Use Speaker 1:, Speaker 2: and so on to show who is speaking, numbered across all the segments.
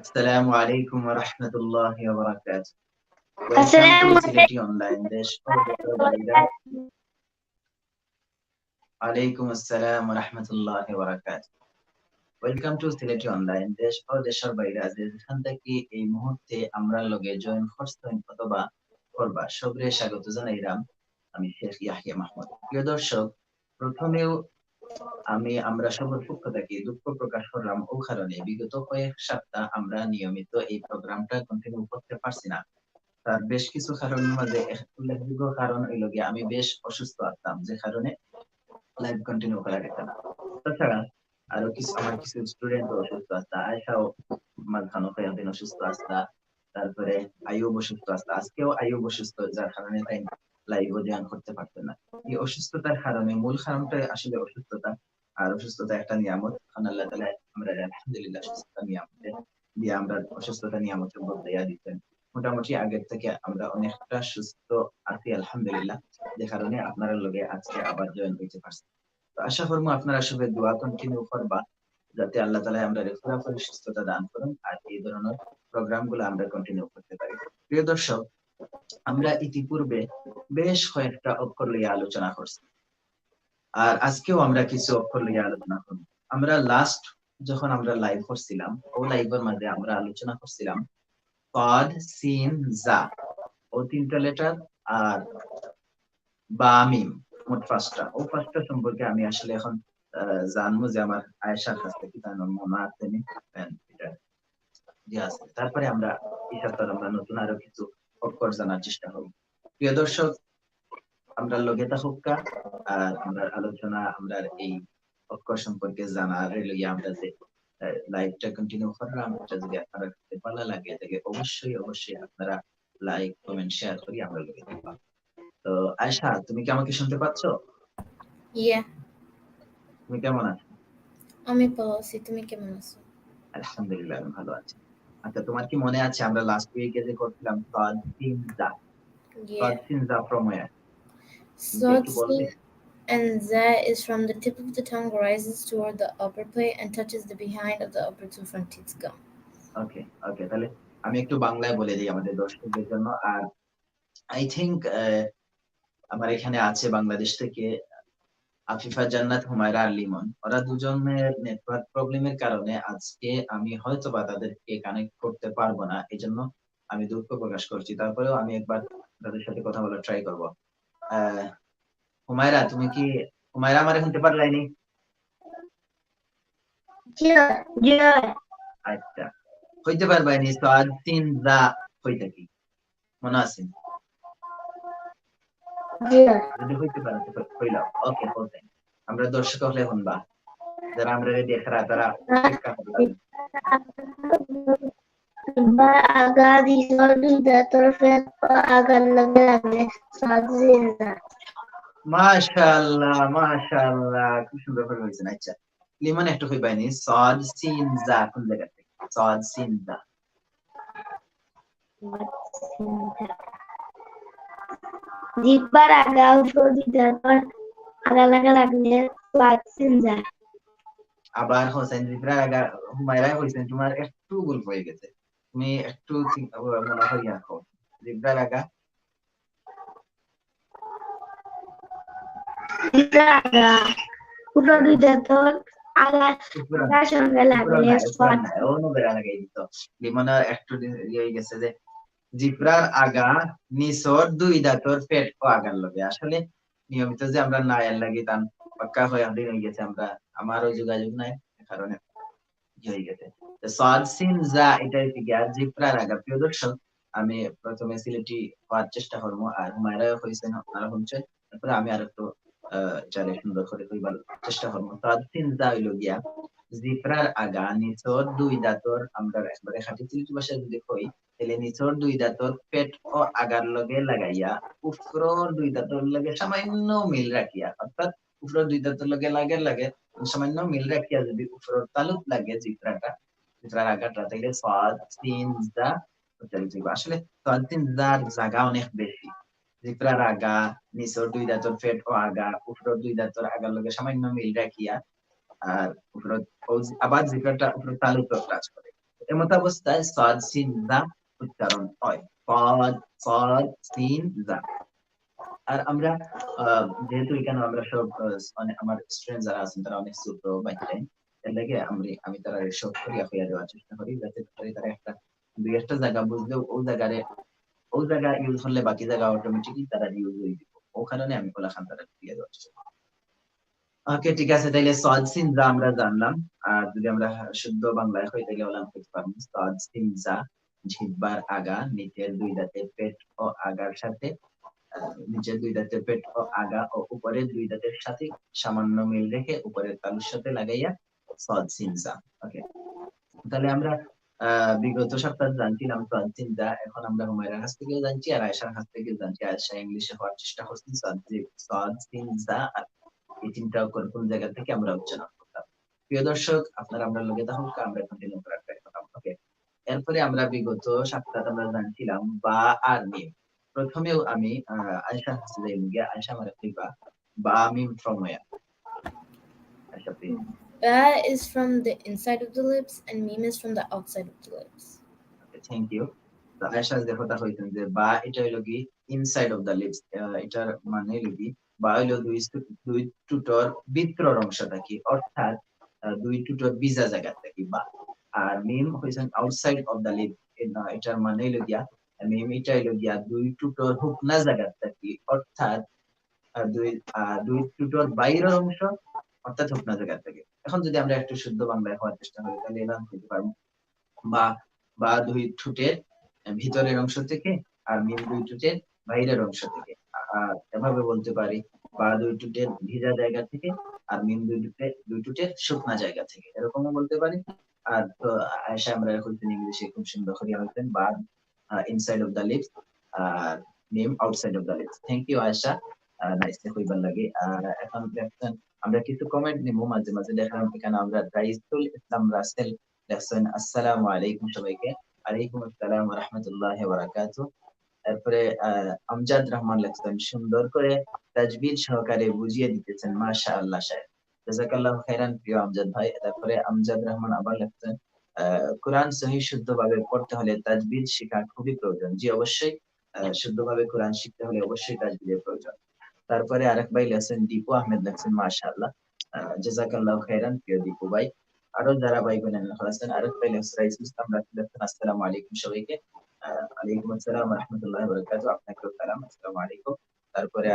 Speaker 1: Assalamu alaikum wa rahmatullahi wa barakatuh. Welcome to
Speaker 2: Assalamu
Speaker 1: Sylheti Online. Desh or Dr. Baida. Alaikum assalam wa rahmatullahi wa barakatuh. Welcome to Sylheti Online. Desh or Deshar Baida. যেখান থেকে এই মুহূর্তে আমরা লগে join করছেন অথবা করবা সবরে স্বাগত জানাইলাম। আমি শেখ ইয়াহিয়া মাহমুদ। প্রিয় দর্শক, প্রথমেও আমরা সবার পক্ষ থেকে দুঃখ প্রকাশ করলাম ও কারণে বিগত কয়েক সপ্তাহ আমরা নিয়মিত এই প্রোগ্রামটা কন্টিনিউ করতে পারছি না। তার বেশ কিছু কারণের মাঝে উল্লেখযোগ্য কারণ হইল গিয়ে আমি বেশ অসুস্থ আছি, যে কারণে লাইভ কন্টিনিউ করা গেছে না। তাছাড়া আরো আমার কিছু স্টুডেন্ট অসুস্থ আছে, আয়সাও মাঝখানে কয়েকদিন অসুস্থ আছে, তারপরে আয়ুব অসুস্থ আছে, আজকেও আয়ুব অসুস্থ, যার কারণে তাই লাইভ জয়েন করতে পারতেন না। এই অসুস্থতার কারণে মূল কারণটা আসলে অসুস্থতা, আর অসুস্থতা একটা নিয়ামত। আল্লাহ তাআলা আমরা আলহামদুলিল্লাহ সুস্থতা নিয়ামত দিয়ে আমরা অসুস্থতা নিয়ামতের বদলাইয়া দিতেন। মোটামুটি আগের থেকে আমরা অনেকটা সুস্থ আছি আলহামদুলিল্লাহ, যে কারণে আপনারা লগে আজকে আবার জয়েন হইতে পারছি। তো আশা করবো আপনারা সবাই দোয়া কন্টিনিউ করবা, যাতে আল্লাহ তাআলা আমরা পুরোপুরি সুস্থতা দান করুন আর এই ধরনের প্রোগ্রাম গুলো আমরা কন্টিনিউ করতে পারি। প্রিয় দর্শক, আমরা ইতিপূর্বে বেশ কয়েকটা অক্ষর লইয়া আলোচনা করছি, আর আজকেও আমরা কিছু অক্ষর লইয়া আলোচনা করব। আমরা লাস্ট যখন আমরা লাইভ করছিলাম, ও লাইভের মাঝে আমরা আলোচনা করছিলাম কদ, সিন, জা ও তিনটা লেটার, আর বা মিম, মোট পাঁচটা। ও পাঁচটা সম্পর্কে আমি আসলে এখন জানবো যে আমার আয়েশার কাছ থেকে জানার মনে আছে নি। তারপরে আমরা এই সপ্তাহে আমরা নতুন আরো কিছু অক্ষর জানার চেষ্টা করব। প্রিয় দর্শক, আমরা লগে থাকুকা আর আমরা আলোচনা আমরা এই অক্ষর সম্পর্কে জানার লইয়া আমরা যে লাইভটা কন্টিনিউ করলাম, এটা যদি আপনারা ভালো লাগে তাহলে অবশ্যই অবশ্যই আপনারা লাইক, কমেন্ট, শেয়ার করি আমরা লগে থাকবা। তো আয়েশা, তুমি কি আমাকে শুনতে পাচ্ছ?
Speaker 2: ইয়া,
Speaker 1: তুমি কেমন আছো?
Speaker 2: আমি ভালো আছি। তুমি কেমন আছো?
Speaker 1: আলহামদুলিল্লাহ, আমি ভালো আছি। আচ্ছা, তোমার কি মনে আছে আমরা লাস্ট উইকে যে করছিলাম কদ, সিন, জা? কদ,
Speaker 2: Yeah.
Speaker 1: সিন, জা from where? তুমি কি
Speaker 2: Sod,
Speaker 1: একটু বলবে?
Speaker 2: sin, and za is from the tip of the tongue, rises toward the upper plate, and touches the behind of the upper two front teeth gum.
Speaker 1: ওকে ওকে, তাহলে আমি একটু বাংলায় বলে দিই আমাদের দর্শকদের জন্য। আর আই থিংক আমার এখানে আছে বাংলাদেশ থেকে আফিফা জান্নাত, হুমায়রা আর লিমন। ওরা দুজনের নেটওয়ার্ক প্রবলেমের কারণে আজকে আমি হয়তো বা তাদেরকে কানেক্ট করতে পারবো না, এজন্য আমি দুঃখ প্রকাশ করছি। তারপরেও আমি একবার তাদের সাথে কথা বলার ট্রাই করবো। হুমায়রা, তুমি কি হুমায়রা আমার শুনতে পারলাইনি? আচ্ছা, হইতে পারবাইনি সাদ, সিন, জা হইতা কি মনে আছে? যদি হইতে পারে তো কইলাম ওকে, বলতে আমরা দর্শক হলে শুনবা, যারা আমরা দেখরা তারা শিক্ষা করবে।
Speaker 3: আগা দিশর দুইটা তরফের আগার লগে লাগে সাজিদা।
Speaker 1: মাশাআল্লাহ মাশাআল্লাহ, খুব সুন্দর করে হয়েছে। আচ্ছা লিমন, একটু কইবাইনি সাদ, সিন, জা কোন জায়গা থেকে? সাদ, সিন, জা।
Speaker 3: জিব্বার আগা উঠো দুইটা তর আগা লাগা লাগলে সাজিদা।
Speaker 1: আবার হোসেন জিবরা আগা হুমায়রা কইছেন, তোমার একটু ভুল হয়ে গেছে, তুমি একটু মনে করিয়া রাখো। জিবরা আগা
Speaker 3: জিব্বার আগা উঠো দুইটা তর আগার সঙ্গে লাগলে
Speaker 1: লিমনের একটু ইয়ে হয়ে গেছে যে জিব্রার আগা নিচর দুই দাঁতর পেট ও আগার লগে। আসলে নিয়মিত যে আমরা নায়ের লাগি তান পাক্কা হয়ে দিন হয়ে গেছে, আমরা আমারও যোগাযোগ নাই, কারণে হয়ে গেছে। সাদ, সিন, জা এটাই থেকে আর জিব্রার আগা। প্রিয় দর্শক, আমি প্রথমে সিলেটি হওয়ার চেষ্টা করবো, আর হুমায়রা হয়েছেন আপনারা শুনছেন, তারপরে আমি আর একটু চালে সুন্দর করে কইবার চেষ্টা করবো। সাদ, সিন, জা হইল গিয়া জিব্রার আগা নিচর দুই দাঁতর, আমরা একবারে খাঁটি সিলেটি ভাষায় যদি কই তাহলে নিচর দুই দাঁতর পেট ও আগার লগে লাগাইয়া উপরর দুই দাঁতর লগে সামান্য মিল রাখিয়া, অর্থাৎ উপরের দুই দাঁতর লগে লাগে সামান্য মিল রাখিয়া যদি উপরের তালুক লাগে জিব্রার আগাটা, তাইলে সাদ, সিন, জা উচ্চারিত হইব। আসলে সাদ, সিন, জার জায়গা অনেক বেশি। জিব্রার আগা, নিচর দুই দাঁতর পেট ও আগা, উপরের দুই দাঁতর আগার লগে সামান্য মিল রাখিয়া, আর উপরে আবার জিব্রাটা উপরে তালুক কাজ করে। এমত অবস্থায় সাদ সিন জা উচ্চারণ হয়, সাদ সিন জা। আর আমরা যেহেতু এখানে আমরা সব মানে আমার স্টুডেন্ট যারা আছেন তারা অনেক ছোট বাচ্চা, এর লাগে আমি তারা সব করিয়া হইয়া দেওয়ার চেষ্টা করি, যাতে করে তারা একটা দুই একটা জায়গা বুঝলেও ও জায়গা ইউজ করলে বাকি জায়গা অটোমেটিকলি তারা ইউজ হয়ে দিব। ও কারণে আমি কোলাখান তারা দিয়ে দেওয়ার চেষ্টা করি। ওকে, ঠিক আছে, তাইলে সাদ সিন জা আমরা জানলাম। আর যদি আমরা শুদ্ধ বাংলায় হই তাহলে হলাম হইতে পারবো সাদ সিন জা, জিহ্বার আগা নিচের দুই দাঁতের পেট ও আগার সাথে, নিচের দুই দাঁতের পেট ও আগা ও উপরের দুই দাঁতের সাথে সামান্য মিল রেখে উপরের তালুর সাথে লাগাইয়া সাদ সিন জা। ওকে, তাহলে আমরা বিগত সপ্তাহে জানছিলাম সাদ সিন জা, এখন আমরা হুমায়রার কাছ থেকেও জানছি আর আয়েশার কাছ থেকেও জানছি। আয়েশা ইংলিশে হওয়ার চেষ্টা করছি সাদ সিন জা, আর এই তিনটা কোন জায়গা থেকে আমরা উচ্চারণ করতাম। প্রিয় দর্শক, আপনারা আমরা লগে থাকুন, আমরা কন্টিনিউ করার ট্রাই করতাম। ওকে, এরপরে আমরা বিগত সপ্তাহে আমরা জানছিলাম বা আর মিম। প্রথমেও আমি আয়েশার কাছে যাই গিয়া, আয়েশা আমার কইবা বা মিম from where? Ayesha please.
Speaker 2: Ba is from the inside of the lips and meme is from the outside of the lips.
Speaker 1: Thank you. তো আয়েশা যে কথা কইতেন যে বা এটা হইলো কি ইনসাইড অফ দা লিপস, এটার মানে হইলো কি বা হইলো দুই টুটোর ভিতরের অংশটা কি, অর্থাৎ দুই টুটোর বিজা জায়গা থেকে বা। আর মিম হইছেন আউটসাইড অফ দা লিপ, এটার মানে হইলো গিয়া মিম এটা হইলো গিয়া দুই টুটোর হুকনা জায়গা থেকে, অর্থাৎ দুই টুটোর বাইরের অংশ, অর্থাৎ হুকনা জায়গা থেকে। এখন যদি আমরা একটু শুদ্ধ বাংলায় হওয়ার চেষ্টা করি তাহলে এরকম হইতে পারবো বা বা দুই ঠোঁটের ভিতরের অংশ থেকে, আর মিম দুই ঠোঁটের বাইরের অংশ থেকে। এভাবে বলতে পারি বা দুই ঠোঁটের ভিজা জায়গা থেকে, আর মিম দুই ঠোঁটের শুকনা জায়গা থেকে, এরকমও বলতে পারি। আর তো আয়েশা আমরা হইতেন ইংলিশে খুব সুন্দর করে হইতেন বা ইনসাইড অফ দা লিপস আর মিম outside of the lips. Thank you Ayesha, nicely হইবার লাগে। আর এখন দেখছেন আমরা কিছু কমেন্ট নিব মাঝে মাঝে। দেখলাম এখানে আমরা রাইসুল ইসলাম রাসেল লেখছেন আসসালামু আলাইকুম সবাইকে। আলাইকুম আসসালাম ওয়া রাহমাতুল্লাহি ওয়া বারাকাতুহু। তারপরে আমজাদ রহমান লেখছেন সুন্দর করে তাজবিদ সহকারে বুঝিয়ে দিতেছেন, মাশাআল্লাহ সাহেব, জাযাকাল্লাহু খাইরান প্রিয় আমজাদ ভাই। তারপরে আমজাদ রহমান আবার লেখছেন কোরআন সহিহ শুদ্ধভাবে পড়তে হলে তাজবিদ শেখা খুবই প্রয়োজন। জি অবশ্যই, শুদ্ধভাবে কোরআন শিখতে হলে অবশ্যই তাজবিদের প্রয়োজন। তারপরে আরেক ভাই লেখছেন দীপু আহমেদ লেখছেন মাশাআল্লাহ, জাযাকাল্লাহু খাইরান প্রিয় দীপু ভাই। আরো যারা ভাই বোনেরা লেখছেন, আরেক ভাই লেখছেন ইসলাম রাসূল লেখছেন আসসালামু আলাইকুম সবাইকে। আলাইকুম আসসালাম ওয়া রাহমাতুল্লাহি ওয়া বারাকাতুহু, আপনাকেও সালাম, আসসালামু আলাইকুম। তারপরে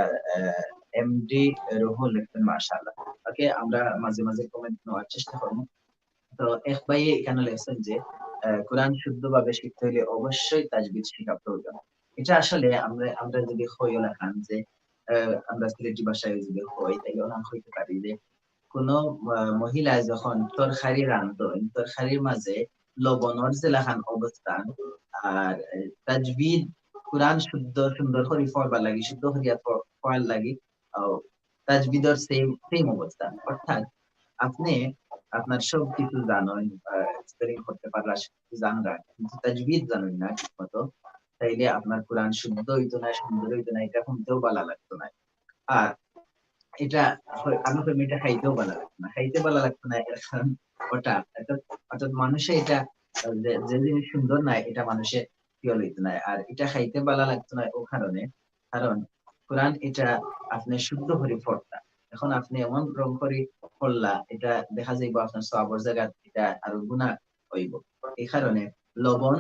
Speaker 1: এমডি রুহুল লেখছেন মাশাআল্লাহ। ওকে, আমরা মাঝে মাঝে কমেন্ট নেওয়ার চেষ্টা করব। তো এক ভাই এখানে লেখছেন যে কোরআন শুদ্ধভাবে শিখতে হলে অবশ্যই তাজবিদ শেখা প্রয়োজন। এটা আসলে আমরা যদি হইও লেখান যে আমরা সিলেটি ভাষায় যদি হই তাহলে ওনাম হইতে পারি যে কোন মহিলা যখন তরকারি রান্ধতো, তরকারির মাঝে লবণের যে লেখান অবস্থান আর তাজবিদ কোরআন শুদ্ধ সুন্দর করে পড়বার লাগি, শুদ্ধ করিয়া পড়ার লাগি তাজবিদর সেম সেম অবস্থান। অর্থাৎ আপনি আপনার সব কিছু জানেন, স্পেলিং করতে পারলা, সবকিছু জানরা, কিন্তু তাজবিদ জানেন না ঠিক মতো, তাইলে আপনার কোরআন শুদ্ধ হইতো না, সুন্দর হইতো না, এটা শুনতেও ভালো লাগতো না। আর এটা আমি তো এটা খাইতেও ভালো লাগতো না, খাইতে ভালো লাগতো না এর কারণ ওটা অর্থাৎ মানুষে এটা যে জিনিস সুন্দর না এটা মানুষে ফিল হইতো না, আর এটা খাইতে ভালো লাগতো না ও কারণে, কারণ কোরআন এটা আপনি শুদ্ধ করে পড়তা। এখন আপনি এমন রং করে পড়লা, এটা দেখা যাইব আপনার সওয়াবের জায়গা এটা আরো গুনাহ হইব। এই কারণে লবণ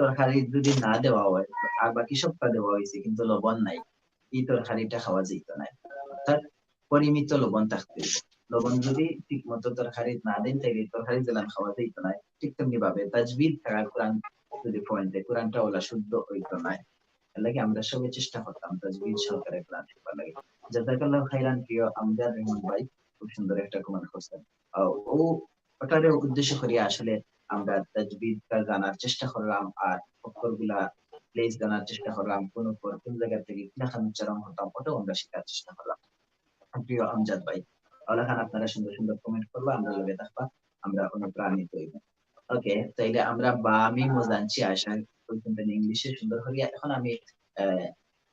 Speaker 1: তরকারি যদি না দেওয়া হয় আর বাকি সবটা দেওয়া হয়েছে কিন্তু লবণ নাই, এই তরকারিটা খাওয়া যেত না। অর্থাৎ পরিমিত লবণ থাকতে হবে। লবণ যদি ঠিক মতো তরকারি না দেন তাহলে তরকারি জেলান খাওয়া যেত না। ঠিক তেমনি ভাবে তাজবিদ ছাড়া কোরআন যদি পয়েন্টে কোরআনটা ওলা শুদ্ধ হইতো না। এর লাগে আমরা সবাই চেষ্টা করতাম তাজবিদ সহকারে কোরআন শিখবার লাগে। জাযাকাল্লাহু খাইরান প্রিয় আমজাদ রহমান ভাই, খুব সুন্দর একটা কমেন্ট করছেন। ও ওটার উদ্দেশ্য করে আসলে আমরা তাজবিদটা জানার চেষ্টা করলাম, আর অক্ষরগুলা প্লেস জানার চেষ্টা করলাম, কোন কোন জায়গা থেকে কিরকম উচ্চারণ হতাম ওটাও আমরা শেখার চেষ্টা করলাম। প্রিয় আমজাদ ভাই, ওলাখান আপনারা সুন্দর সুন্দর কমেন্ট করবা, আমরা লগে থাকবা, আমরা অনুপ্রাণিত হইব। ওকে, তাইলে আমরা বা আমি জানছি আশা পর্যন্ত ইংলিশে সুন্দর করিয়া। এখন আমি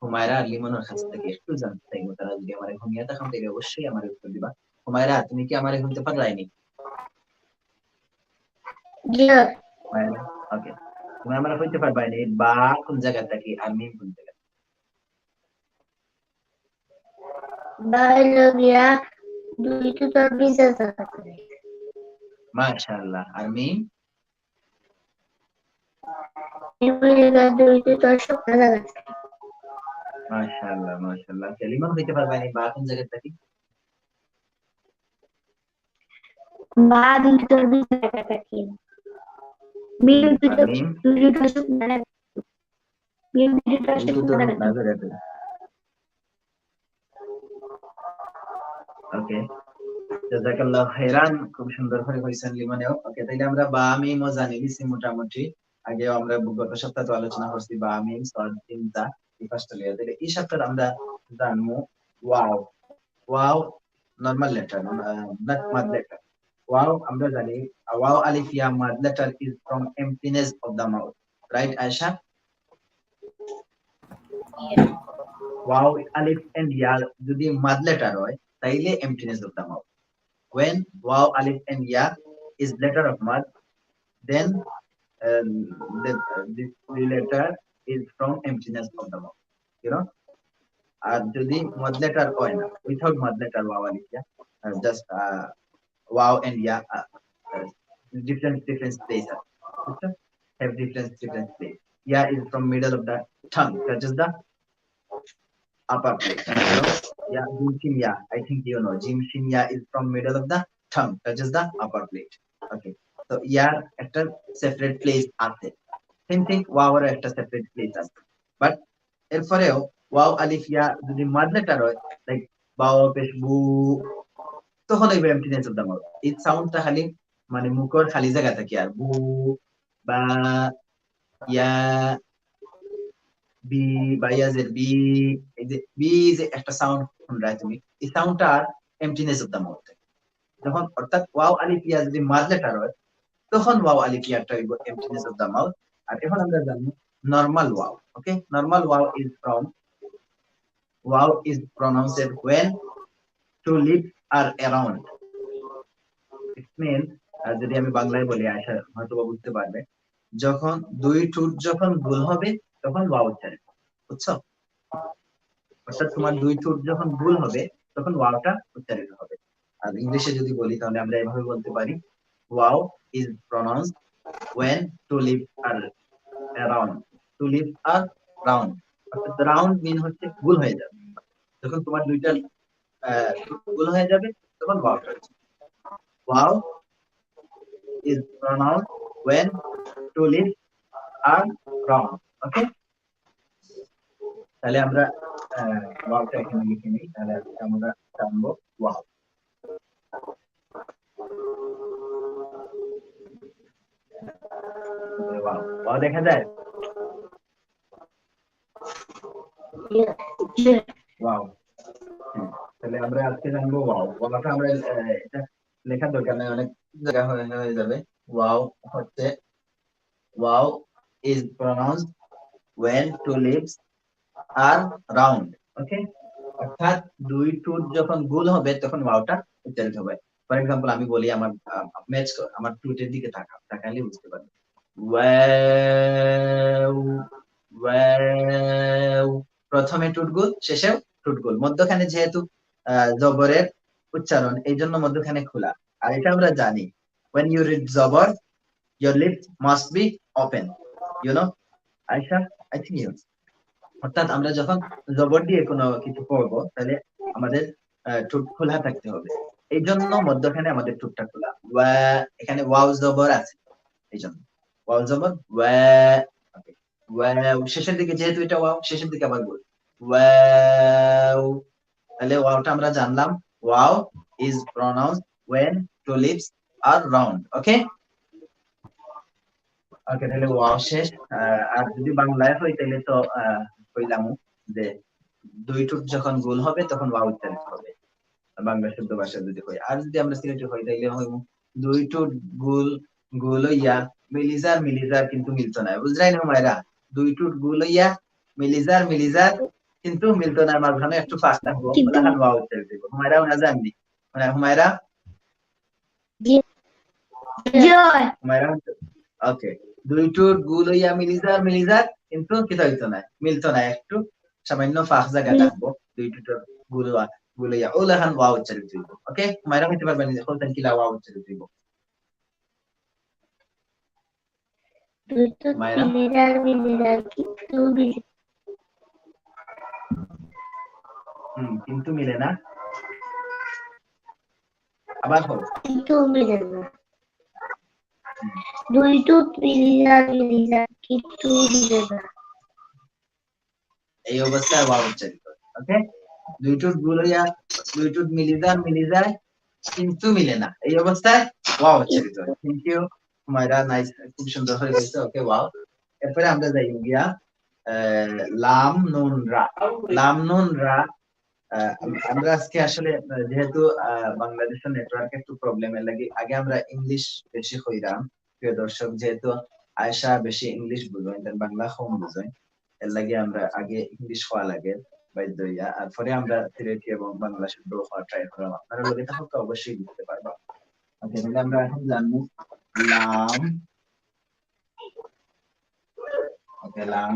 Speaker 1: হুমায়রা আর লিমনের কাছ থেকে একটু জানতে চাইবো, তারা যদি আমার ঘুমিয়ে থাকেন তাহলে অবশ্যই আমার উত্তর দিবা। হুমায়রা, তুমি কি আমার ঘুমতে পারলাইনি?
Speaker 3: জি
Speaker 1: হুমায়রা ওকে তুমি আমরা হইতে পারবা না বা কোন জায়গা থেকে আর মিম কোন জায়গা
Speaker 3: বায়োলজিয়া দুই তো বিশেষ আছে
Speaker 1: মাশাআল্লাহ আর মিম
Speaker 3: এগুলিকে দুই তো শুকনো আছে
Speaker 1: মাশাআল্লাহ মাশাআল্লাহ সেলিমান হইতে পারবা না বা কোন জায়গা থেকে
Speaker 3: বা দুই তো বিশেষ আছে মিম দুই
Speaker 1: আর
Speaker 3: তো
Speaker 1: মিম
Speaker 3: শুকনো মিম দুই তো
Speaker 1: একটু তো
Speaker 3: শুকনো আছে
Speaker 1: নজরে আছে ওকে জাযাকাল্লাহ খাইরান খুব সুন্দর করে কইছেন লিমনেও ওকে তাইলে আমরা বা মিম ও জানি দিছি মোটামুটি আগেও আমরা গত সপ্তাহে তো আলোচনা করছি বা মিম সদ তিনটা এই পাঁচটা লিয়া তাইলে এই সপ্তাহে আমরা জানবো ওয়াও ওয়াও নরমাল লেটার নট মাদ লেটার ওয়াও আমরা জানি ওয়াও আলিফ ইয়া মাদ letter is from emptiness of the mouth right Ayesha
Speaker 2: Yeah.
Speaker 1: ওয়াও আলিফ এন্ড ইয়া যদি মাদ লেটার হয় তাইলে emptiness of the mouth when wow alif and ya is letter of mud then the letter is from emptiness of the mouth you know আর যদি mud letter হয় না without mud letter wow alif ya just wow and ya different place okay? Have different place ya is from middle of the tongue touches the upper plate you know yeah jim shin ya I think you know jim shin ya is from middle of the tongue touches the upper plate okay so ইয়ার একটা separate place আছে same thing ওয়াওর একটা separate place আছে but এরপরেও wow আলিফ ইয়া যদি মাদ letter হয় like বাও পেশ বু তখন এই এমপ্টিনেস অফ দা মাউথ এই সাউন্ডটা খালি মানে মুখের খালি জায়গা থাকে আর বু বা ইয়া বি বা ইয়াজের বি এই যে বি যে একটা সাউন্ড শুনরা তুমি এই সাউন্ডটা আর এমপ্টিনেস অফ দা মাউথ যখন অর্থাৎ ওয়াও আলিফ ইয়া যদি মাদ লেটার হয় তখন ওয়াও আলিফ ইয়াটা হইব এমপ্টিনেস অফ দা মাউথ আর এখন আমরা জানি normal wow okay normal wow is প্রনাউন্সড when two lips are around it means যদি আমি বাংলায় বলি আশা হয়তো বুঝতে পারবে যখন দুই ঠোঁট যখন গোল হবে তখন ওয়াও উচ্চারিত বুঝছো অর্থাৎ তোমার দুই ঠোঁট যখন গোল হবে তখন ওয়াওটা উচ্চারিত হবে আর ইংলিশে যদি বলি তাহলে আমরা এভাবে বলতে পারি wow is প্রনাউন্সড when two lips are around two lips are round অর্থাৎ রাউন্ড মিন হচ্ছে গোল হয়ে যাবে যখন তোমার দুইটা গোল হয়ে যাবে তখন ওয়াওটা হচ্ছে wow is pronounced when two lips are round ওকে তাহলে আমরা ওয়াওটা এখানে লিখে নিই তাহলে আমরা জানবো ওয়াও ওয়াও ওয়াও দেখা যায় ওয়াও তাহলে আমরা আজকে জানবো ওয়াও ওয়াওটা আমরা এটা লেখার দরকার নেই অনেক জায়গা হয়ে যাবে ওয়াও হচ্ছে wow is pronounced when two lips are round ওকে অর্থাৎ দুই ঠোঁট যখন গোল হবে তখন ওয়াওটা উচ্চারিত হবে ফর এক্সাম্পল আমি বলি আমার ম্যাচ আমার ঠোঁটের দিকে তাকালে বুঝতে পারবে ওয়াও ওয়াও প্রথমে ঠোঁট গোল শেষেও ঠোঁট গোল মধ্যখানে যেহেতু জবরের উচ্চারণ এই জন্য মধ্যখানে খোলা আর এটা আমরা জানি when you read জবর your lips must be open you know Ayesha I think you অর্থাৎ আমরা যখন জবর দিয়ে কোনো কিছু পড়বো তাহলে আমাদের ঠোঁট খোলা থাকতে হবে এই জন্য মধ্যখানে আমাদের ঠোঁটটা খোলা ওয়া এখানে ওয়াও জবর আছে এই জন্য ওয়াও জবর ওয়া ওকে ওয়াও শেষের দিকে যেহেতু এটা ওয়াও শেষের দিকে আবার বল ওয়াও তাহলে ওয়াওটা আমরা জানলাম wow is প্রনাউন্সড when two lips are round ওকে ওকে তাহলে ওয়াও শেষ আর যদি বাংলায় হয় তাহলে তো কইলাম যে দুই ঠোঁট যখন গোল হবে তখন ওয়াও উচ্চারিত হবে বাংলা শুদ্ধ ভাষা যদি হয় আর যদি আমরা সিলেটি হয় তাইলে হইব দুই ঠোঁট গোল গোল হইয়া মিলিজার কিন্তু মিলতো না বুঝলাই না মায়েরা দুই ঠোঁট গোল হইয়া মিলিজার কিন্তু মিলতো না মাঝখানে একটু ফাস্ট থাকবো ওলাখান ওয়াও উচ্চারিত হইব হুমায়রা না জানবি মানে হুমায়রা
Speaker 3: জয়
Speaker 1: হুমায়রা ওকে, দুই ঠোঁট গুল হইয়া মিলিজার কিন্তু কিতা হইতো না, মিলতো না, একটু সামান্য ফাঁক জায়গা থাকবো, দুই ঠোঁট গুল হইয়া ওলাহান ওয়া উচ্চারিত হইব। ওকে, মাইরা হইতে পারবেন যে বলতেন কিলা ওয়া উচ্চারিত হইব
Speaker 3: দুই তো
Speaker 1: মাইরা?
Speaker 3: মিলিদার
Speaker 1: কিন্তু মিলে না, আবার হোক,
Speaker 3: কিন্তু মিলে না। দুই তো মিলিদার কিন্তু মিলে না।
Speaker 1: এই অবস্থায় ওয়া উচ্চারিত। ওকে, দুই ঠোঁট গুল হইয়া দুই ঠোঁট মিলিজার কিন্তু মিলে না, এই অবস্থায় ওয়া উচ্চারিত হয়। থ্যাংক ইউ মাইরা, নাইস, খুব সুন্দর হয়ে গেছে। ওকে, ওয়াও। এরপরে আমরা যাই গিয়া লাম নুন রা। লাম নুন রা, আমরা আজকে আসলে যেহেতু বাংলাদেশের নেটওয়ার্ক একটু প্রবলেমের লাগে, আগে আমরা ইংলিশ বেশি কইরাম। প্রিয় দর্শক, যেহেতু আয়সা বেশি ইংলিশ বুঝেন, বাংলা কম বুঝেন, এর লাগে আমরা আগে ইংলিশ হওয়া লাগে বাধ্য হইয়া, আর পরে আমরা সিলেটি এবং বাংলা শুদ্ধ হওয়া ট্রাই করলাম। আপনারা লগে থাকুক অবশ্যই বুঝতে পারবা। ওকে, তাহলে আমরা এখন জানবো লাম। ওকে, লাম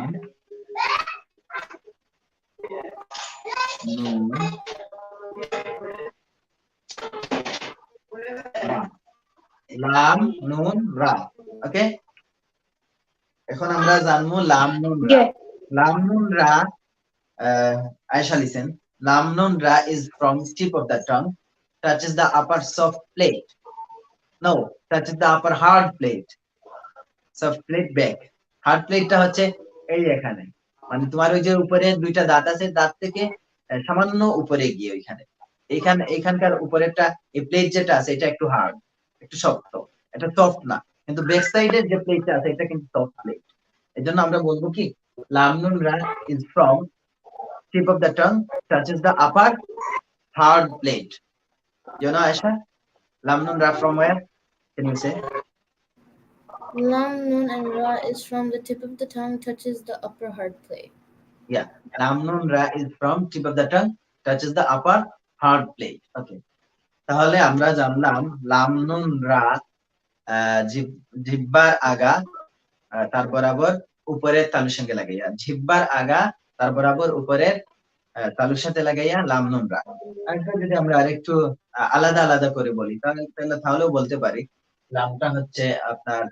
Speaker 1: নুন রা। লাম নুন রা। ওকে, এখন আমরা জানবো লাম নুন রা। লাম nun ra, Aisha listen. Lam nun ra is from tip of the tongue, touches the upper soft plate. No, touches the upper hard plate. Soft plate back. Hard plate টা হচ্ছে এই এখানে, মানে তোমার ওই যে উপরে দুইটা দাঁত আছে, দাঁত থেকে সামান্য উপরে গিয়ে ওইখানে, এইখানকার উপরেরটা, এই প্লেট যেটা আছে এটা একটু হার্ড, একটু শক্ত, এটা সফট না, কিন্তু ব্যাক সাইডের যে প্লেটটা আছে এটা কিন্তু সফট প্লেট। এই জন্য আমরা বলবো কি, লাম nun ra is from tip of the tongue, touches the upper hard plate. You know, Aisha? Lam nun ra from where? Can you say?
Speaker 2: Lam, nun, and ra is from the tip of the tongue, touches the upper hard plate.
Speaker 1: Yeah, lam nun ra is from tip of the tongue, touches the upper hard plate. Okay. তাহলে আমরা জানলাম লাম nun ra জিহ্বার আগা তার বরাবর উপরের তালুর সঙ্গে লাগাইয়া, জিহ্বার আগা তার বরাবর উপরের তালুর সাথে লাগাইয়া লাম nun ra। আরেকটা যদি আমরা আরেকটু আলাদা আলাদা করে বলি, তাহলেও বলতে পারি লামটা হচ্ছে আপনার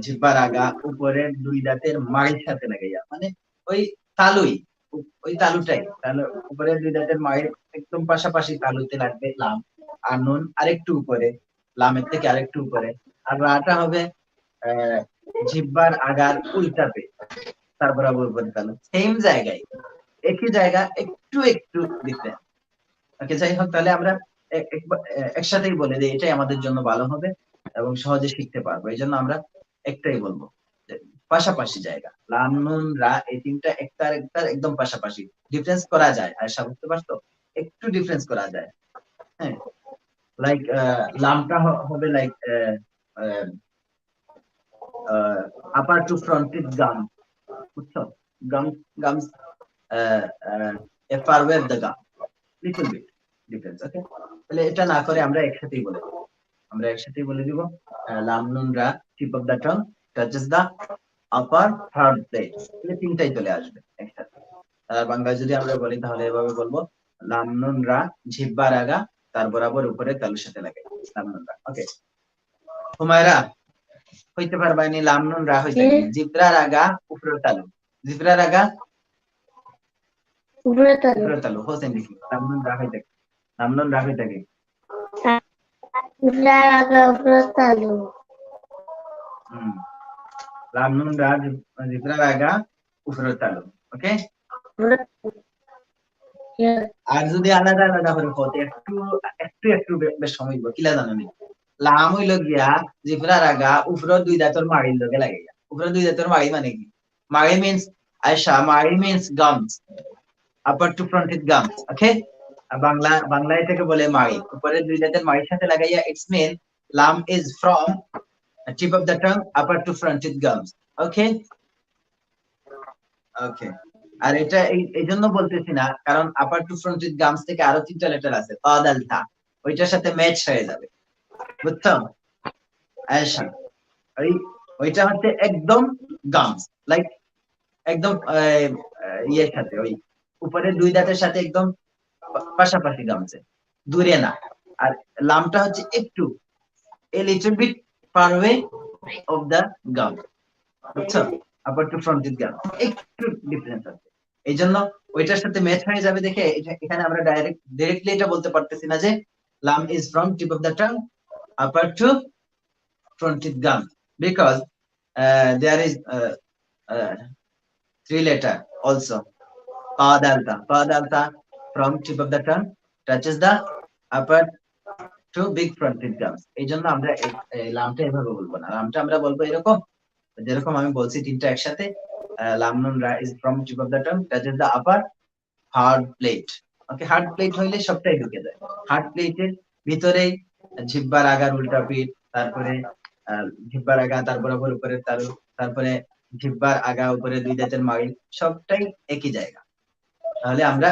Speaker 1: জিহ্বার আগা উপরের দুই দাঁতের মাড়ির সাথে লাগাইয়া, মানে ওই তালুই, ওই তালুটাই, উপরের দুই দাঁতের মাড়ির একদম পাশাপাশি তালুতে লাগবে লাম, আর নুন আরেকটু উপরে, লামের থেকে আরেকটু উপরে, আর রাটা হবে জিহ্বার আগার উল্টাতে, তার বরাবর উপরে তালু, সেম জায়গায়, একই জায়গা, একটু একটু ডিফারেন্ট। ওকে, যাই হোক, তাহলে আমরা একসাথেই বলে দিই, এটাই আমাদের জন্য ভালো হবে এবং সহজে শিখতে পারবো। এই জন্য আমরা একটাই বলবো, পাশাপাশি জায়গা, লাম নুন রা, এই তিনটা একটা একদম পাশাপাশি, ডিফারেন্স করা যায়। আয়শা, বুঝতে পারছো? একটু ডিফারেন্স করা যায়। হ্যাঁ, লাইক লামটা হবে লাইক আপার টু ফ্রন্টেড গাম, বুঝছো? Gums far away the gum, little bit difference. ওকে, তাহলে এটা না করে আমরা একসাথেই বলে দেব, লাম নুন রা, টিপ of the tongue, touches the upper third plate. তাহলে তিনটাই চলে আসবে একসাথে। আর বাংলায় যদি আমরা বলি তাহলে এভাবে বলবো, লাম নুন রা, জিহ্বার আগা তার বরাবর উপরে তালুর সাথে লাগাই, লাম নুন রা। ওকে, হুমায়রা হইতে পারবানি, লাম নুন রা হইতে কি, জিহ্বার আগা উপরে তালু, জিহ্বার আগা উপরে তালু, হোসেন লিখি, লাম নুন রা হইতে, লাম নুন রা হইতে কি, লাম নুন রা, জিহ্বার আগা উপরে তালু। ওকে, আর যদি আলাদা আলাদা করে হতে একটু একটু একটু বেশ সময় দিব, কিলা জানো নি, লাম হইল গিয়া জিহ্বার আগা উপরে দুই দাঁতের মাড়ির লগে লাগাইয়া, উপরে দুই দাঁতের মাড়ি মানে কি, মাড়ি মিন্স আয়শা, মাড়ি means gums, upper to fronted gums. ওকে, বাংলা এটাকে বলে মাড়ি, উপরে দুই দাঁতের মাড়ির সাথে লাগাইয়া, ইটস মিন লাম is from tip of the tongue upper to fronted gums. Okay, okay, আর এটা এই জন্য বলতেছি না, কারণ আপার টু ফ্রন্টেড গামস থেকে আরো তিনটা লেটার আছে, তা দাল থা, ওইটার সাথে ম্যাচ হয়ে যাবে, বুঝছো আয়েশা? ওইটা হচ্ছে একদম গামস, লাইক একদম ইয়ের সাথে, ওই উপরে দুই দাঁতের সাথে একদম পাশাপাশি গামছে, দূরে না। আর লামটা হচ্ছে একটু a little bit far away of the gum, বুঝছো? আপার টু ফ্রন্ট দিস গাম একটু ডিফারেন্স আছে, এই জন্য ওইটার সাথে ম্যাচ হয়ে যাবে দেখে এখানে আমরা ডাইরেক্টলি এটা বলতে পারতেছি না যে লাম is from tip of the tongue upper to fronted gum, because there is three letter also. Pa dalta from tip of the tongue touches the upper two big fronted gums. এই জন্য আমরা লামটা এভাবে বলবো না, লামটা আমরা বলবো এরকম, যেরকম আমি বলছি তিনটা একসাথে। লাম নুন রা is from tip of the tongue touches the upper hard plate. Okay, hard plate হইলে সবটাই ঢুকে যায়। হার্ড প্লেটের ভিতরেই জিহ্বার আগার উল্টা পিঠ, তারপরে জিহ্বার আগা, তারপরে উপরের তালু, তারপরে জিহ্বার আগা, উপরে দুই দাঁতের মাড়ি, সবটাই একই জায়গা। তাহলে আমরা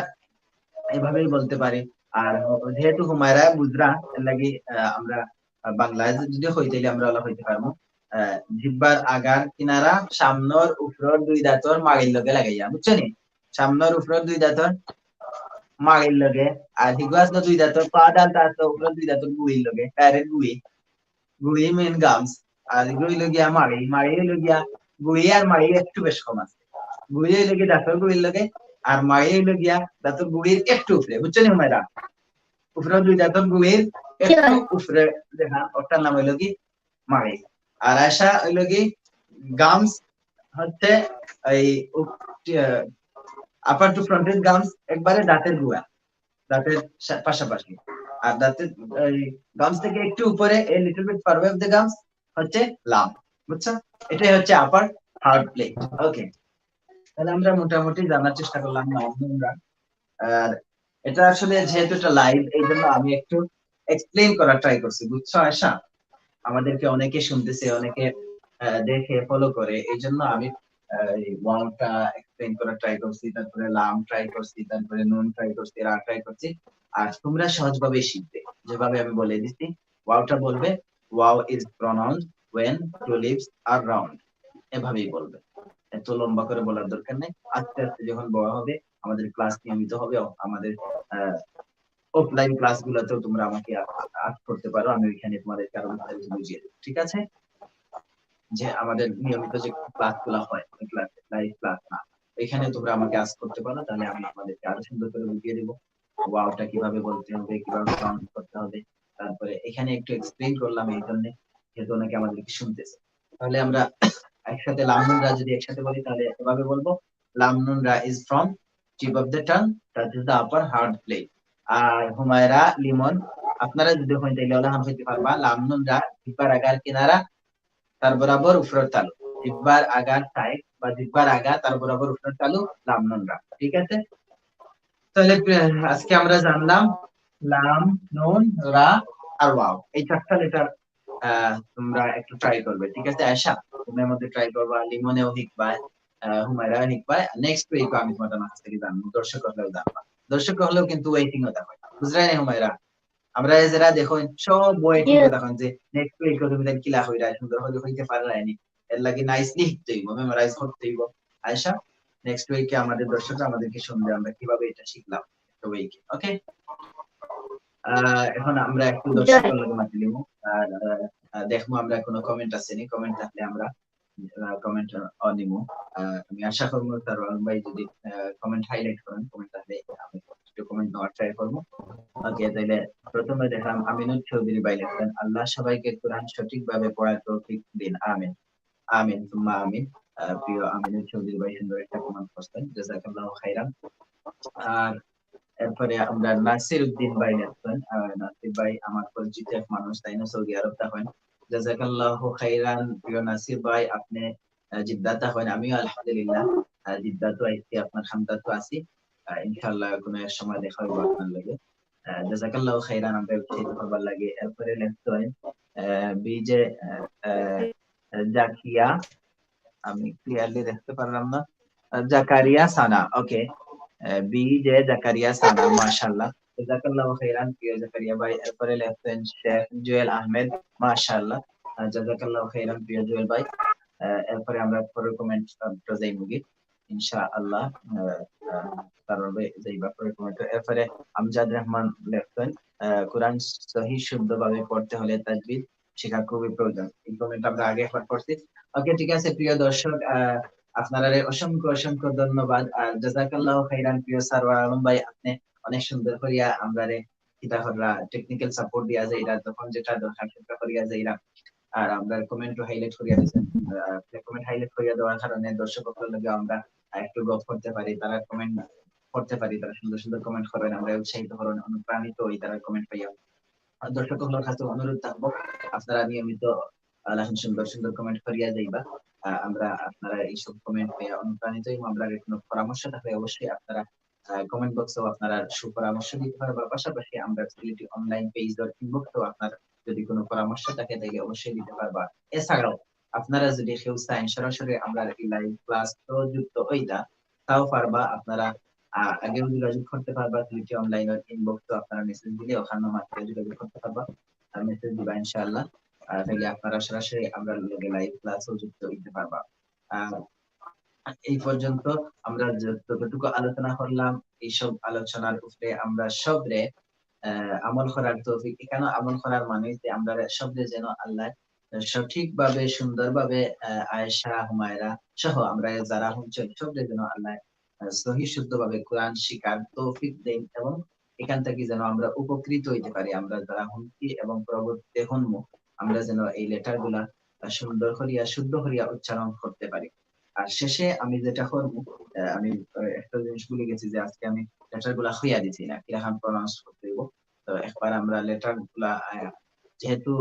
Speaker 1: এভাবেই বলতে পারি। আর যেহেতু হুমায়রা বুজরা লাগি আমরা বাংলায় যদি হইতে আমরা হইতে পারবো জিহ্বার আগার কিনারা সামনের উপরের দুই দাঁতর মাড়ির লগে লাগাইয়া, বুঝছো নি? সামনের উপরের দুই দাঁতর মাড়ির লগে, আর হিগুয়াস না দুই দাঁতর পা ডালটা আছে উপরের দুই দাঁতর গুড়ির লগে, ডাইরেক্ট গুড়ি মেন গামস। আর গুড়ি লগিয়া মাড়ি লগিয়া গুড়ি আর মাড়ি একটু বেশ কম আছে, গুড়ি লগে দাঁতর গুড়ির লগে, আর মাড়ি লগিয়া দাঁতর গুড়ির একটু উপরে, বুঝছো নি হুমায়রা? উপরে দুই দাঁতর গুড়ির একটু উপরে দেখা, ওটার নাম হইল কি মাড়ি। আর আশা হইল কি গামস হচ্ছে এই আপার টু ফ্রন্টের গামস একবারে দাঁতের গুয়া, দাঁতের পাশাপাশি। আর দাঁতের গামস থেকে একটু উপরে a little bit far of the gums হচ্ছে লাম, বুঝছো? এটাই হচ্ছে আপার হার্ড প্লেট। ওকে, তাহলে আমরা মোটামুটি জানার চেষ্টা করলাম আমরা। আর এটা আসলে যেহেতু এটা লাইভ, এই জন্য আমি একটু এক্সপ্লেইন করার ট্রাই করছি, বুঝছো আয়শা? আমাদেরকে অনেকে শুনতেছে, অনেকে দেখে ফলো করে, এই জন্য আমি ওয়াওটা এক্সপ্লেইন করার ট্রাই করছি, তারপরে লাম ট্রাই করছি, তারপরে নুন ট্রাই করছি, রা ট্রাই করছি। আর তোমরা সহজভাবে শিখবে, যেভাবে আমি বলে দিচ্ছি। ওয়াওটা বলবে wow is প্রনাউন্সড when two lips are round, এভাবেই বলবে, এত লম্বা করে বলার দরকার নেই। আস্তে আস্তে যখন বড় হবে, আমাদের ক্লাস নিয়মিত হবে, আমাদের অফলাইন ক্লাস গুলোতেও তোমরা আমাকে আস করতে পারো, আমি ওইখানে তোমাদেরকে আরো বিস্তারিত বুঝিয়ে দেবো, ঠিক আছে? যে আমাদের নিয়মিত যে ক্লাস গুলো হয়, ওই ক্লাস লাইভ ক্লাস না, এখানে তোমরা আমাকে আস করতে পারো, তাহলে আমি তোমাদেরকে আরো সুন্দর করে বুঝিয়ে দেবো ওয়াওটা কিভাবে বলতে হবে, কিভাবে সাউন্ড করতে হবে। তারপরে এখানে একটু এক্সপ্লেইন করলাম এই জন্য, যেহেতু অনেকে আমাদেরকে শুনতেছে। তাহলে আমরা একসাথে লাম নুন রা যদি একসাথে বলি, তাহলে এভাবে বলবো লাম নুন রা is from tip of the tongue touches the upper hard palate. আর হুমায়রা, লিমন, আপনারা যদি হইতে তাইলে ওলাহান হইতে পারবা লাম নুন রা জিহ্বার আগার কিনারা তার বরাবর উপরের তালু, জিহ্বার আগার সাইড বা জিহ্বার আগা তার বরাবর উপরের তালু লাম নুন রা, ঠিক আছে? তাহলে আজকে আমরা জানলাম লাম, নুন, রা আর ওয়াও, এই চারটা লেটার তোমরা একটু ট্রাই করবে, ঠিক আছে আয়শা? তুমি মধ্যে ট্রাই করবা, লিমনেও শিখবা, হুমায়রা শিখবা। নেক্সট উইক আমি তোমাদের মাঝ থেকে জানবো, দর্শক হলেও জানবা, দর্শক হলেও কিন্তু ওয়েটিং ও দেখো, বুঝলাই না হুমায়রা? আমরা যারা দেখো সব ওয়েটিং ও দেখো যে নেক্সট উইক তুমি দেখ কিলা হইরা সুন্দর হলে হইতে পারলানি, এর লাগি নাইসলি শিখতে হইব, মেমোরাইজ করতে হইব। আয়শা, নেক্সট উইকে আমাদের দর্শকরা আমাদেরকে শুনবে আমরা কিভাবে এটা শিখলাম একটা উইকে। ওকে, এখন আমরা একটু দর্শকের লগে মাতি দিব, আর দেখবো আমরা কোনো কমেন্ট আছে নি, কমেন্ট থাকলে আমরা কমেন্ট নিব। আমি আশা করবো তার ভাই যদি কমেন্ট হাইলাইট করেন, কমেন্ট থাকলে আমি একটু কমেন্ট নেওয়ার ট্রাই করবো। ওকে, তাহলে প্রথমে দেখলাম আমিনুল চৌধুরী ভাই লিখলেন আল্লাহ সবাইকে কোরআন সঠিকভাবে পড়ার তৌফিক দিন, আমিন। আমিন সুম্মা আমিন। প্রিয় আমিনুল চৌধুরী ভাই সুন্দর একটা কমেন্ট করছেন, জাযাকাল্লাহু খাইরান। আর এরপরে আমরা নাসির উদ্দিন ভাই লিখছেন, নাসির ভাই আমার পরিচিত এক মানুষ, তাই না? সৌদি আরব থাকেন, জাযাকাল্লাহু খাইরান। প্রিয় নাসির ভাই, আপনি জিদ্দাতে হন, আমিও আলহামদুলিল্লাহ জিদ্দাতে আইছি, আপনার হামদাতে আছি, ইনশাআল্লাহ কোনো এক সময় দেখা হইব আপনার লগে। জাযাকাল্লাহু খাইরান, আমরা উৎসাহিত করবার লাগে। এরপরে লিখছেন বিজে জাকিয়া, আমি ক্লিয়ারলি দেখতে পারলাম না, জাকারিয়া সানা। ওকে, বিজে জাকারিয়া সানা, মাশাআল্লাহ, জাযাকাল্লাহু খাইরান প্রিয় জাকারিয়া ভাই। এরপরে লিখছেন শেখ জুয়েল আহমেদ, মাশাআল্লাহ, জাযাকাল্লাহু খাইরান প্রিয় জুয়েল ভাই। এরপরে আমরা পরের কমেন্ট যাই মুগি ইনশাআল্লাহ। তারপরে যাইবা পরের কমেন্ট। এরপরে আমজাদ রহমান লেখেন কোরআন সহি শুদ্ধভাবে পড়তে হলে তাজবিদ শেখা খুবই প্রয়োজন। এই কমেন্ট আমরা আগে একবার পড়ছি। ওকে, ঠিক আছে প্রিয় দর্শক, আপনারা অসংখ্য অসংখ্য ধন্যবাদ। আর জাযাকাল্লাহু খাইরান প্রিয় সারওয়ার আলম ভাই, আপনি অনেক সুন্দর করিয়া আমরারে কিতা হররা টেকনিক্যাল সাপোর্ট দিয়া যাইরা তখন যেটা দরকার সেটা করিয়া যাইরা। আর আমরা কমেন্টও হাইলাইট করিয়া দিয়েছেন। কমেন্ট হাইলাইট করিয়া দেওয়ার কারণে দর্শকদের লগে আমরা একটু গপ করতে পারি, তারা কমেন্ট করতে পারি, তারা সুন্দর সুন্দর কমেন্ট করেন, আমরা উৎসাহিত করেন, অনুপ্রাণিত হই তারা কমেন্ট পাইয়া। দর্শকদের কাছে অনুরোধ থাকবো আপনারা নিয়মিত সুন্দর সুন্দর কমেন্ট করিয়া যাইবা। আমরা আপনারা এইসব কমেন্ট পেয়ে অনুপ্রাণিত হই। আমরা কোনো পরামর্শ থাকলে অবশ্যই আপনারা কমেন্ট বক্সেও আপনারা সুপরামর্শ দিতে পারেন। পাশাপাশি আমরা সিলেটি অনলাইন পেজ এর ইনবক্সেও আপনার যদি কোনো পরামর্শ থাকে তাহলে অবশ্যই দিতে পারবা। এছাড়াও আপনারা যদি কেউ চান সরাসরি আমরা এই লাইভ ক্লাস তো যুক্ত হইতা, তাও পারবা। আপনারা আগেও যোগাযোগ করতে পারবা সিলেটি অনলাইন এর ইনবক্সে আপনারা মেসেজ দিলে ওখানে মাত্র যোগাযোগ করতে পারবা, আর মেসেজ দিবা ইনশাআল্লাহ। তাহলে আপনারা সরাসরি আমরা লাইভ ক্লাসও যুক্ত হইতে পারবা। এই পর্যন্ত আমরা যতটুকু আলোচনা করলাম, এইসব আলোচনার উপরে আমরা সবরে আমল করার তৌফিক, এখানে আমল করার মানে যে আমরা সবরে যেন আল্লাহ সঠিকভাবে সুন্দরভাবে আয়েশা হুমায়রা সহ আমরা যারা হচ্ছেন সবরে যেন আল্লাহ সহি শুদ্ধভাবে কোরআন শিকার তৌফিক দেন, এবং এখান থেকে যেন আমরা উপকৃত হইতে পারি। আমরা যারা হুমকি এবং পরবর্তীতে হনমু আমরা যেন এই লেটার গুলা সুন্দর করিয়া শুদ্ধ করিয়া উচ্চারণ করতে পারি। আর শেষে আমি যেটা করবো, আমি একটা জিনিস ভুলে গেছি যে আজকে আমি লেটার গুলা হইয়া দিছি না কিরকম প্রনাউন্স করতে হইব। তো একবার আমরা লেটার গুলা যেহেতু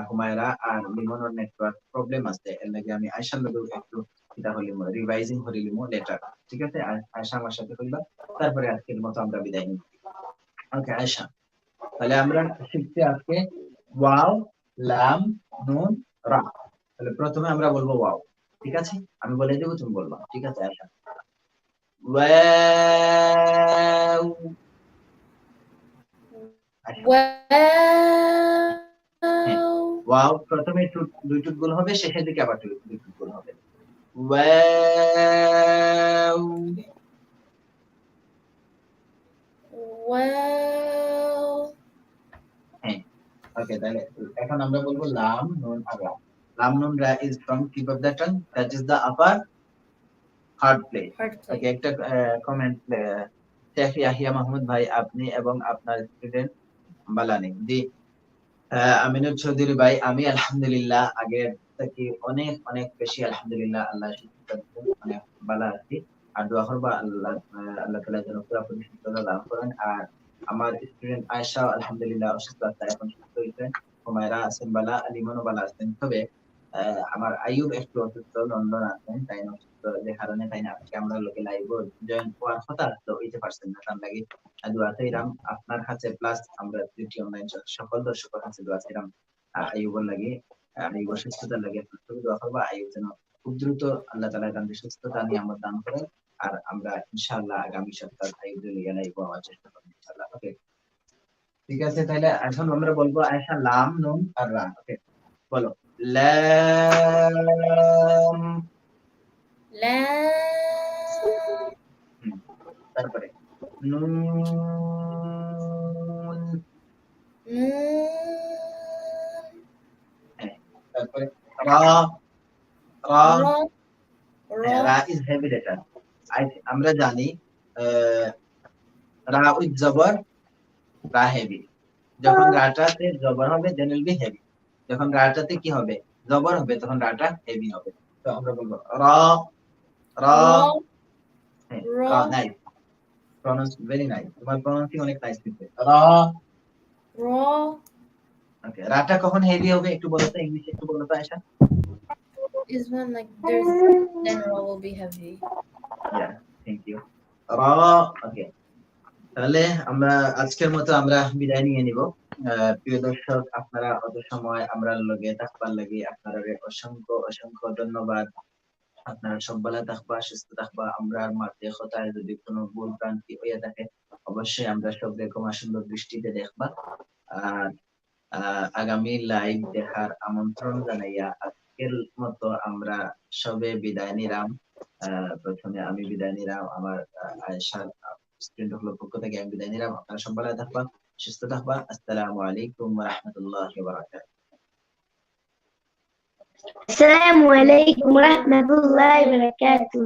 Speaker 1: হুমায়রা আর লিমনের নেটওয়ার্ক প্রবলেম আছে, এর লাগে আমি আয়শার লগে একটু কিতা হলিম রিভাইজিং করিলিম লেটার। ঠিক আছে, আয়শা আমার সাথে কইবা, তারপরে আজকের মতো আমরা বিদায় নিব। ওকে আয়শা, তাহলে আমরা শিখছি আজকে ওয়াও, লাম, নুন, রা। তাহলে প্রথমে আমরা বলবো ওয়াও, ঠিক আছে? আমি বলে দেবো, তুমি বলবা, ঠিক আছে আয়শা? ওয়াও। ওয়াও প্রথমে দুই টুক গোল হবে, শেষের দিকে আবার দুই টুক গোল হবে। ওয়াও। হ্যাঁ, ওকে, তাহলে এখন আমরা বলবো লাম, নুন আর রা। লাম, নুন, রা is from tip of the tongue, that is the upper hard place. ওকে, একটা কমেন্ট শেখ ইয়াহিয়া মাহমুদ ভাই, আপনি এবং আপনার স্টুডেন্ট বালানি জি। আমিনুল চৌধুরী ভাই, আমি আলহামদুলিল্লাহ আগের থেকে অনেক অনেক বেশি আলহামদুলিল্লাহ, আল্লাহ অনেক ভালো আছি। আর দোয়া করবো আল্লাহ তাআলা যেন পুরোপুরি সুস্থতা দান করেন। আর আমার স্টুডেন্ট আয়েশা আলহামদুলিল্লাহ অসুস্থ আছে, এখন সুস্থ হয়েছে। হুমায়রা আছেন বালা, লিমনও বালা আছেন। তবে আমার আইয়ুব একটু অসুস্থ, লন্ডন আছেন, তাই না অসুস্থ, যে কারণে তাই না আজকে আমরা লোকে লাইভ জয়েন হওয়ার কথা তো হইতে পারছেন না। তার লাগে দোয়া চাইলাম আপনার কাছে, প্লাস আমরা সিলেটি অনলাইন সকল দর্শকের কাছে দোয়া চাইলাম আইয়ুবের লাগে, আইয়ুবের সুস্থতার লাগে দোয়া করবা। আইয়ুব যেন খুব দ্রুত আল্লাহ তাআলা তাকে সুস্থতা নিয়ামত দান করেন। আর আমরা ইনশাআল্লাহ আগামী সপ্তাহে আইয়ুবের লিগে লাইভ হওয়ার চেষ্টা করব ইনশাআল্লাহ। ওকে, ঠিক আছে, তাহলে এখন আমরা বলবো আয়েশা লাম, নুন আর রা। ওকে, বলো। লাম, তারপরে নুন, তারপরে রা, রা, রা ইজ হেভি লেটার। আমরা জানি রা উইথ জবর, রা হেভি। যখন রাটাতে জবর হবে দেন উইল বি হেভি, যখন রাটাতে কি হবে, জবর হবে, তখন রাটা হেভি হবে। তো আমরা বলবো রা, রা। রা নাইস প্রনাউন্স, ভেরি নাইস, তোমার প্রনাউন্সিং অনেক নাইস হয়েছে। রা, রা। ওকে, রাটা কখন হেভি হবে একটু বলো তো, ইংলিশে একটু বলো তো Ayesha.
Speaker 2: Is when like there's then raw will be heavy.
Speaker 1: Yeah, thank you. রা। ওকে, তাহলে আমরা আজকের মতো আমরা বিদায় নিয়ে নিব। প্রিয় দর্শক, আপনারা অত সময় আমরা লগে থাকবার লাগে আপনারা অসংখ্য অসংখ্য ধন্যবাদ। আপনারা সব ভালো থাকবা, সুস্থ থাকবা। আমরা মাঝে কথায় যদি কোনো ভুল ভ্রান্তি হয়ে থাকে অবশ্যই আমরা সব রকম সুন্দর দৃষ্টিতে দেখবা। আর আগামী লাইভ দেখার আমন্ত্রণ জানাইয়া আজকের মতো আমরা সবে বিদায় নিলাম। প্রথমে আমি বিদায় নিলাম, আমার আয়েশার স্টুডেন্ট হলো পক্ষ থেকে আমি বিদায় নিলাম। আপনারা সব ভালো থাকবা, সুস্থ থাকবা। আসসালামু আলাইকুম ওয়া রাহমাতুল্লাহি ওয়া বারাকাতুহু।
Speaker 3: السلام عليكم ورحمة الله وبركاته.